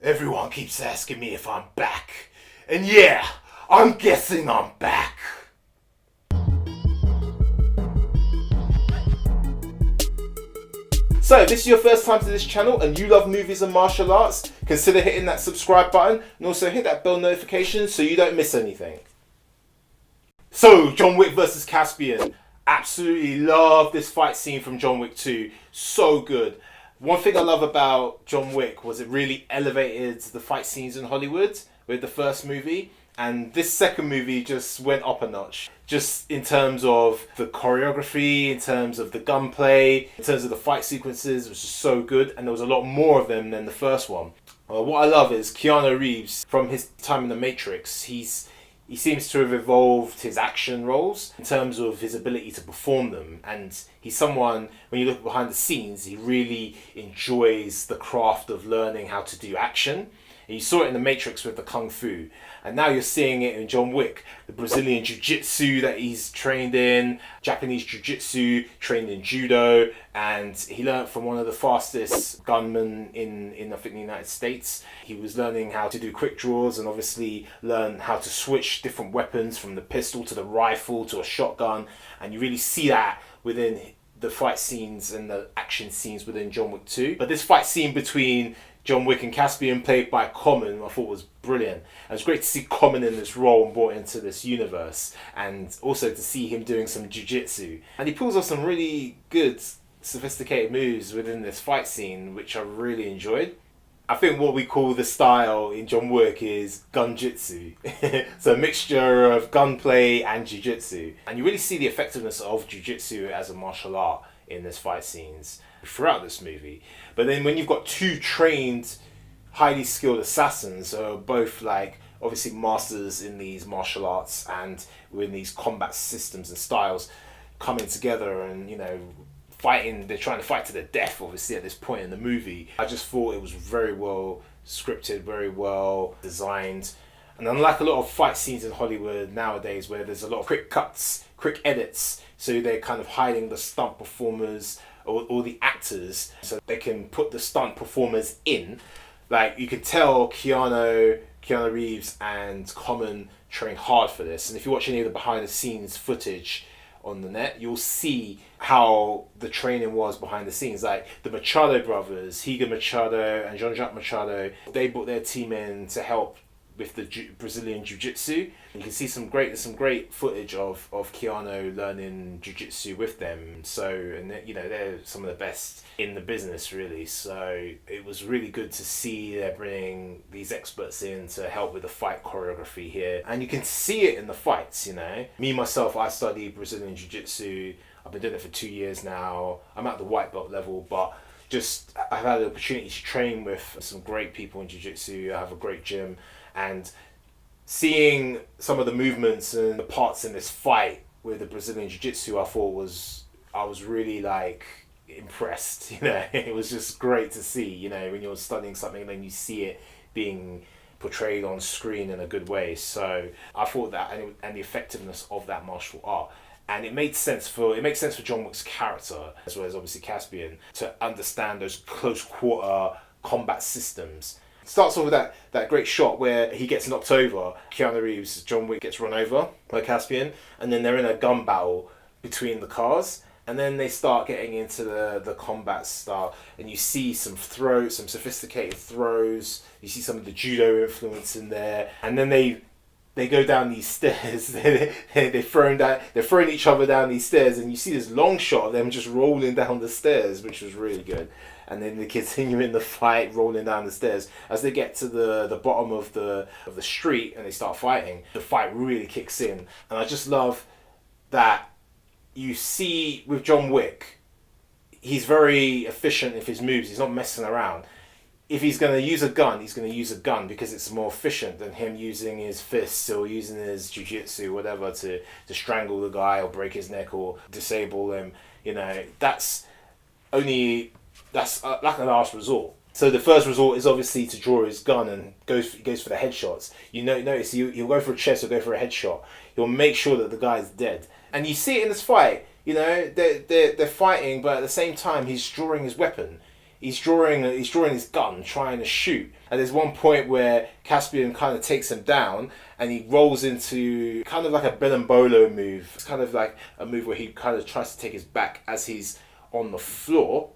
Everyone keeps asking me if I'm back. And yeah, I'm guessing I'm back. So, if this is your first time to this channel and you love movies and martial arts, consider hitting that subscribe button and also hit that bell notification so you don't miss anything. So, John Wick versus Cassian. Absolutely love this fight scene from John Wick 2. So good. One thing I love about John Wick was it really elevated the fight scenes in Hollywood with the first movie. And this second movie just went up a notch. Just in terms of the choreography, in terms of the gunplay, in terms of the fight sequences, it was just so good. And there was a lot more of them than the first one. What I love is Keanu Reeves, from his time in The Matrix, he seems to have evolved his action roles in terms of his ability to perform them. And he's someone, when you look behind the scenes, he really enjoys the craft of learning how to do action. And you saw it in The Matrix with the Kung Fu. And now you're seeing it in John Wick, the Brazilian Jiu-Jitsu that he's trained in, Japanese Jiu-Jitsu, trained in Judo, and he learned from one of the fastest gunmen in I think, the United States. He was learning how to do quick draws and obviously learn how to switch different weapons from the pistol to the rifle to a shotgun. And you really see that within the fight scenes and the action scenes within John Wick 2. But this fight scene between John Wick and Cassian, played by Common, I thought was brilliant. It was great to see Common in this role and brought into this universe, and also to see him doing some jiu-jitsu. And he pulls off some really good, sophisticated moves within this fight scene, which I really enjoyed. I think what we call the style in John Wick is gunjitsu. So a mixture of gunplay and jiu-jitsu. And you really see the effectiveness of jiu-jitsu as a martial art in this fight scenes throughout this movie. But then when you've got two trained, highly skilled assassins, so both like obviously masters in these martial arts and within these combat systems and styles, coming together and, you know, fighting, they're trying to fight to the death obviously at this point in the movie. I just thought it was very well scripted, very well designed. And unlike a lot of fight scenes in Hollywood nowadays where there's a lot of quick cuts, quick edits, so they're kind of hiding the stunt performers or the actors so they can put the stunt performers in. Like, you could tell Keanu Reeves and Common trained hard for this. And if you watch any of the behind the scenes footage on the net, you'll see how the training was behind the scenes. Like the Machado brothers, Higa Machado and Jean-Jacques Machado, they brought their team in to help with the Brazilian Jiu-Jitsu. You can see some great footage of Keanu learning Jiu-Jitsu with them. So, and you know, they're some of the best in the business really. So it was really good to see they're bringing these experts in to help with the fight choreography here. And you can see it in the fights, you know. Me, myself, I study Brazilian Jiu-Jitsu. I've been doing it for 2 years now. I'm at the white belt level, but just I've had the opportunity to train with some great people in Jiu-Jitsu. I have a great gym. And seeing some of the movements and the parts in this fight with the Brazilian Jiu-Jitsu, I was really like impressed, you know. It was just great to see, you know, when you're studying something and then you see it being portrayed on screen in a good way. So I thought that, and the effectiveness of that martial art. And it makes sense for John Wick's character, as well as obviously Cassian, to understand those close quarter combat systems. It starts off with that great shot where he gets knocked over. Keanu Reeves, John Wick, gets run over by Cassian, and then they're in a gun battle between the cars. And then they start getting into the combat style, and you see some throws, some sophisticated throws. You see some of the judo influence in there, and then they go down these stairs. they're throwing each other down these stairs, and you see this long shot of them just rolling down the stairs, which was really good. And then they continue in the fight, rolling down the stairs. As they get to the bottom of the street and they start fighting, the fight really kicks in. And I just love that you see with John Wick, he's very efficient with his moves. He's not messing around. If he's going to use a gun, he's going to use a gun because it's more efficient than him using his fists or using his jiu-jitsu, whatever, to strangle the guy or break his neck or disable him. You know, that's like a last resort. So the first resort is obviously to draw his gun and goes for the headshots. You know, notice he'll go for a chest or go for a headshot. He'll make sure that the guy's dead. And you see it in this fight. You know, they're fighting, but at the same time he's drawing his weapon. he's drawing his gun, trying to shoot. And there's one point where Caspian kind of takes him down, and he rolls into kind of like a berimbolo move. It's kind of like a move where he kind of tries to take his back as he's on the floor,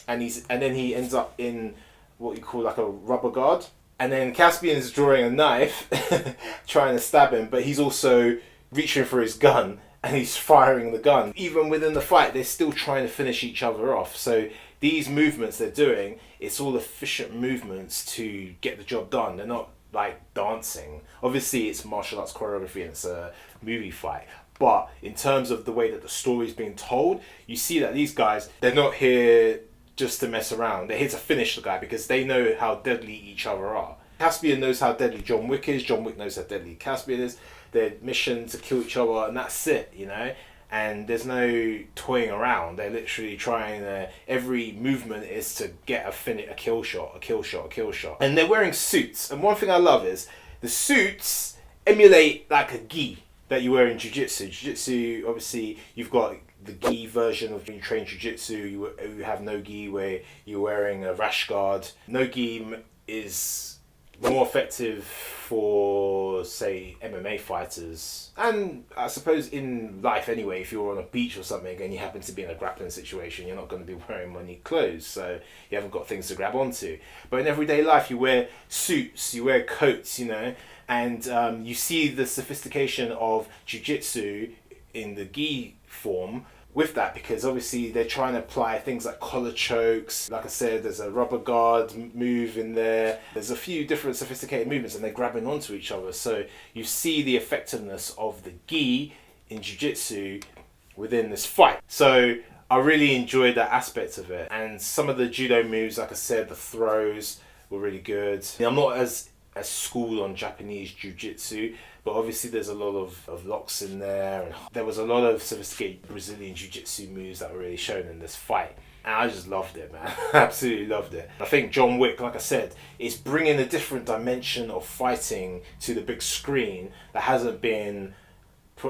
and then he ends up in what you call like a rubber guard. And then Caspian is drawing a knife, trying to stab him, but he's also reaching for his gun, and he's firing the gun. Even within the fight, they're still trying to finish each other off. So these movements they're doing, it's all efficient movements to get the job done. They're not like dancing. Obviously, it's martial arts choreography and it's a movie fight. But in terms of the way that the story's being told, you see that these guys, they're not here just to mess around. They're here to finish the guy because they know how deadly each other are. Caspian knows how deadly John Wick is. John Wick knows how deadly Caspian is. Their mission to kill each other, and that's it, you know. And there's no toying around. They're literally trying every movement is to get a kill shot. And they're wearing suits. And one thing I love is the suits emulate like a gi that you wear in jiu-jitsu. Jiu-jitsu, obviously, you've got the gi version of when you train jiu-jitsu. You have no gi where you're wearing a rash guard. No gi is more effective for, say, MMA fighters, and I suppose in life anyway. If you're on a beach or something and you happen to be in a grappling situation, you're not going to be wearing any clothes, so you haven't got things to grab onto. But in everyday life, you wear suits, you wear coats, you know, and you see the sophistication of jiu-jitsu in the gi form with that, because obviously they're trying to apply things like collar chokes. Like I said, there's a rubber guard move in there. There's a few different sophisticated movements, and they're grabbing onto each other. So you see the effectiveness of the gi in jiu-jitsu within this fight. So I really enjoyed that aspect of it. And some of the judo moves, like I said, the throws were really good. I'm not as schooled on Japanese jiu-jitsu, but obviously there's a lot of locks in there, and there was a lot of sophisticated Brazilian jiu-jitsu moves that were really shown in this fight. And I just loved it, man. Absolutely loved it. I think John Wick, like I said, is bringing a different dimension of fighting to the big screen that hasn't been...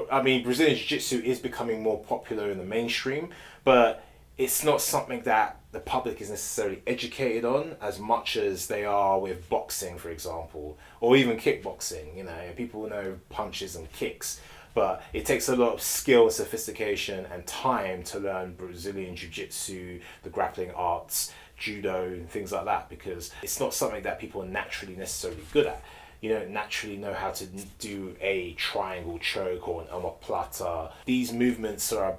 I mean, Brazilian jiu-jitsu is becoming more popular in the mainstream, but it's not something that the public is necessarily educated on as much as they are with boxing, for example, or even kickboxing. You know, people know punches and kicks, but it takes a lot of skill and sophistication and time to learn Brazilian jiu-jitsu, the grappling arts, judo, and things like that, because it's not something that people are naturally necessarily good at. You don't naturally know how to do a triangle choke or an omoplata. These movements are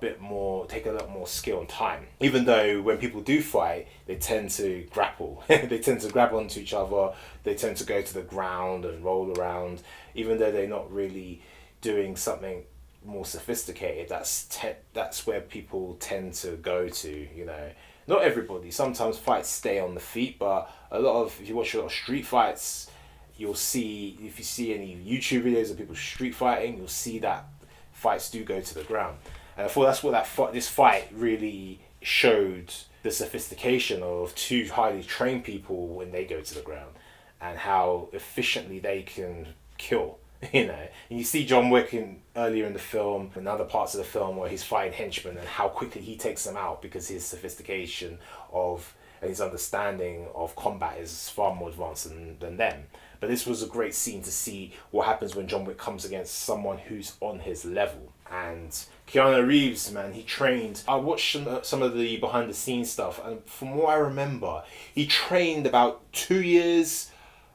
take a lot more skill and time. Even though when people do fight, they tend to grapple. They tend to grab onto each other. They tend to go to the ground and roll around. Even though they're not really doing something more sophisticated, that's where people tend to go to, you know. Not everybody. Sometimes fights stay on the feet, but if you watch a lot of street fights, you'll see, if you see any YouTube videos of people street fighting, you'll see that fights do go to the ground. And I thought that's what this fight really showed, the sophistication of two highly trained people when they go to the ground, and how efficiently they can kill, you know. And you see John Wick earlier in the film, in other parts of the film, where he's fighting henchmen, and how quickly he takes them out because his sophistication and his understanding of combat is far more advanced than them. But this was a great scene to see what happens when John Wick comes against someone who's on his level. And Keanu Reeves, man, he trained. I watched some of the behind the scenes stuff, and from what I remember, he trained about 2 years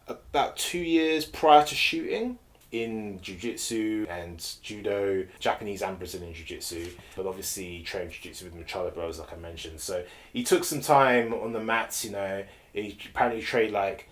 prior to shooting in jiu-jitsu and judo, Japanese and Brazilian jiu-jitsu, but obviously he trained jiu-jitsu with Machado Bros, like I mentioned. So he took some time on the mats, you know. He apparently trained like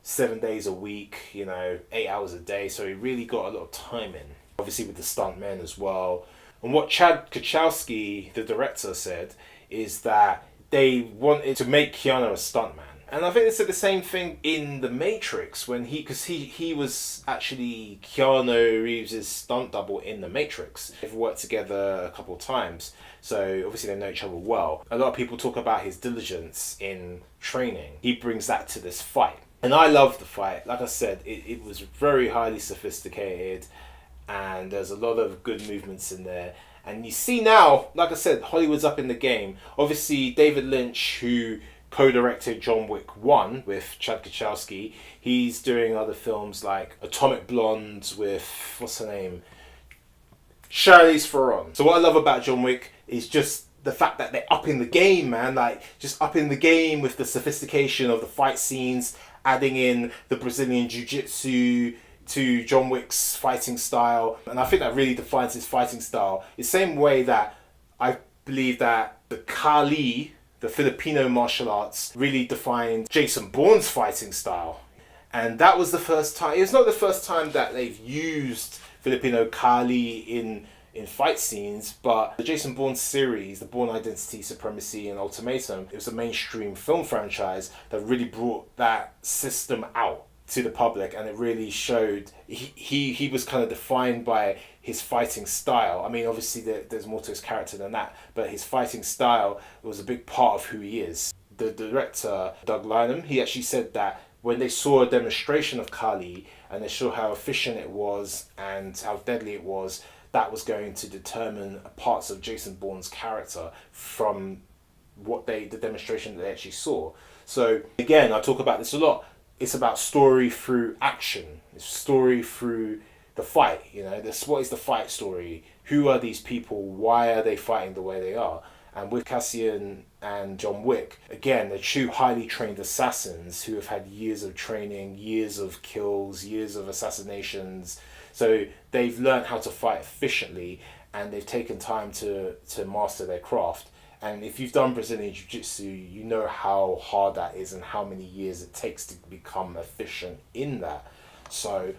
7 days a week, you know, 8 hours a day, so he really got a lot of time in. Obviously with the stuntmen as well. And what Chad Kachowski, the director, said is that they wanted to make Keanu a stuntman. And I think they said the same thing in The Matrix, because he was actually Keanu Reeves' stunt double in The Matrix. They've worked together a couple of times, so obviously they know each other well. A lot of people talk about his diligence in training. He brings that to this fight. And I love the fight. Like I said, it was very highly sophisticated, and there's a lot of good movements in there. And you see now, like I said, Hollywood's up in the game. Obviously, David Lynch, who co-directed John Wick 1 with Chad Kachowski. He's doing other films like Atomic Blonde with, what's her name? Charlize Theron. So what I love about John Wick is just the fact that they're upping the game, man. Like, just upping the game with the sophistication of the fight scenes, adding in the Brazilian Jiu-Jitsu to John Wick's fighting style. And I think that really defines his fighting style. The same way that I believe that the Kali, the Filipino martial arts, really defined Jason Bourne's fighting style. And that was the first time, it's not the first time that they've used Filipino Kali in fight scenes, but the Jason Bourne series, the Bourne Identity, Supremacy and Ultimatum, it was a mainstream film franchise that really brought that system out to the public, and it really showed he was kind of defined by his fighting style. I mean, obviously there's more to his character than that, but his fighting style was a big part of who he is. The director, Doug Lynam, he actually said that when they saw a demonstration of Kali and they saw how efficient it was and how deadly it was, that was going to determine parts of Jason Bourne's character from the demonstration that they actually saw. So again, I talk about this a lot. It's about story through action. It's story through the fight. You know, what is the fight story? Who are these people? Why are they fighting the way they are? And with Cassian and John Wick, again, they're two highly trained assassins who have had years of training, years of kills, years of assassinations. So they've learned how to fight efficiently, and they've taken time to master their craft. And if you've done Brazilian Jiu-Jitsu, you know how hard that is and how many years it takes to become efficient in that. So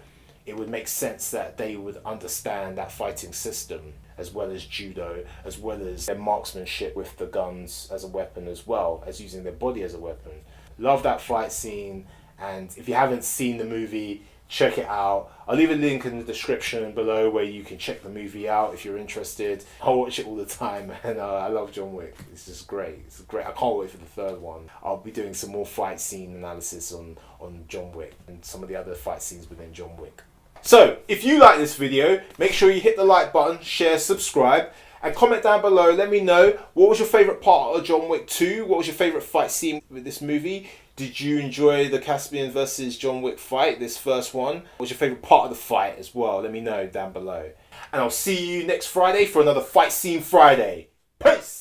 it would make sense that they would understand that fighting system, as well as judo, as well as their marksmanship with the guns as a weapon, as well as using their body as a weapon. Love that fight scene, and if you haven't seen the movie, check it out. I'll leave a link in the description below where you can check the movie out if you're interested. I watch it all the time, and I love John Wick. It's just great. It's great. I can't wait for the third one. I'll be doing some more fight scene analysis on John Wick and some of the other fight scenes within John Wick. So, if you like this video, make sure you hit the like button, share, subscribe, and comment down below. Let me know, what was your favourite part of John Wick 2? What was your favourite fight scene with this movie? Did you enjoy the Caspian versus John Wick fight, this first one? What was your favourite part of the fight as well? Let me know down below. And I'll see you next Friday for another Fight Scene Friday. Peace!